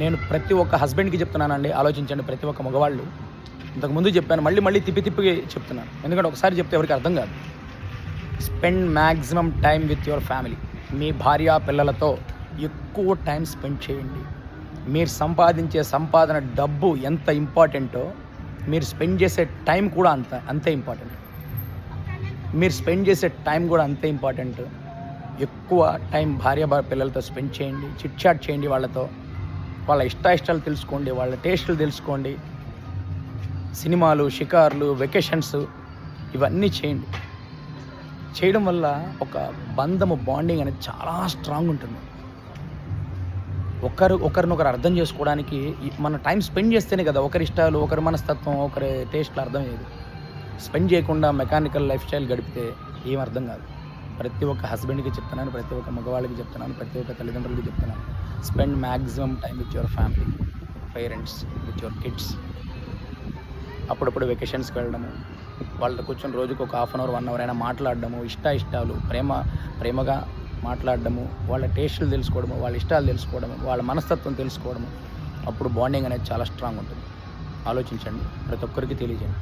నేను ప్రతి ఒక్క హస్బెండ్కి చెప్తున్నానండి, ఆలోచించండి. ప్రతి ఒక్క మగవాళ్ళు, ఇంతకుముందు చెప్పాను, మళ్ళీ తిప్పి చెప్తున్నాను. ఎందుకంటే ఒకసారి చెప్తే ఎవరికి అర్థం కాదు. Spend maximum time with your family. మీ భార్య పిల్లలతో ఎక్కువ టైం స్పెండ్ చేయండి. మీరు సంపాదించే సంపాదన డబ్బు ఎంత ఇంపార్టెంటో మీరు స్పెండ్ చేసే టైం కూడా అంతే ఇంపార్టెంట్. మీరు స్పెండ్ చేసే టైం కూడా అంతే ఇంపార్టెంట్. ఎక్కువ టైం భార్య పిల్లలతో స్పెండ్ చేయండి. చిట్ చాట్ చేయండి వాళ్ళతో. వాళ్ళ ఇష్టాలు తెలుసుకోండి, వాళ్ళ టేస్టులు తెలుసుకోండి. సినిమాలు, షికార్లు, వెకేషన్స్ ఇవన్నీ చేయండి. చేయడం వల్ల ఒక బాండింగ్ అనేది చాలా స్ట్రాంగ్ ఉంటుంది. ఒకరినొకరు అర్థం చేసుకోవడానికి మన టైం స్పెండ్ చేస్తేనే కదా ఒకరి ఇష్టాలు, ఒకరి మనస్తత్వం, ఒకరి టేస్ట్లు అర్థమయ్యేది. స్పెండ్ చేయకుండా మెకానికల్ లైఫ్ స్టైల్ గడిపితే ఏం అర్థం కాదు. ప్రతి ఒక్క హస్బెండ్కి చెప్తున్నాను, ప్రతి ఒక్క మగవాళ్ళకి చెప్తున్నాను, ప్రతి ఒక్క తల్లిదండ్రులకి చెప్తున్నాను. Spend maximum time with your family, parents, with your kids. అప్పుడప్పుడు వెకేషన్స్కి వెళ్ళడము, వాళ్ళతో కూర్చొని రోజుకు ఒక 1/2 అవర్ 1 అవర్ అయినా మాట్లాడడము, ఇష్టాలు ప్రేమగా మాట్లాడడము, వాళ్ళ టేస్టులు తెలుసుకోవడము, వాళ్ళ ఇష్టాలు తెలుసుకోవడము, వాళ్ళ మనస్తత్వం తెలుసుకోవడము. అప్పుడు బాండింగ్ అనేది చాలా స్ట్రాంగ్ ఉంటుంది. ఆలోచించండి, ప్రతి ఒక్కరికి తెలియజేయండి.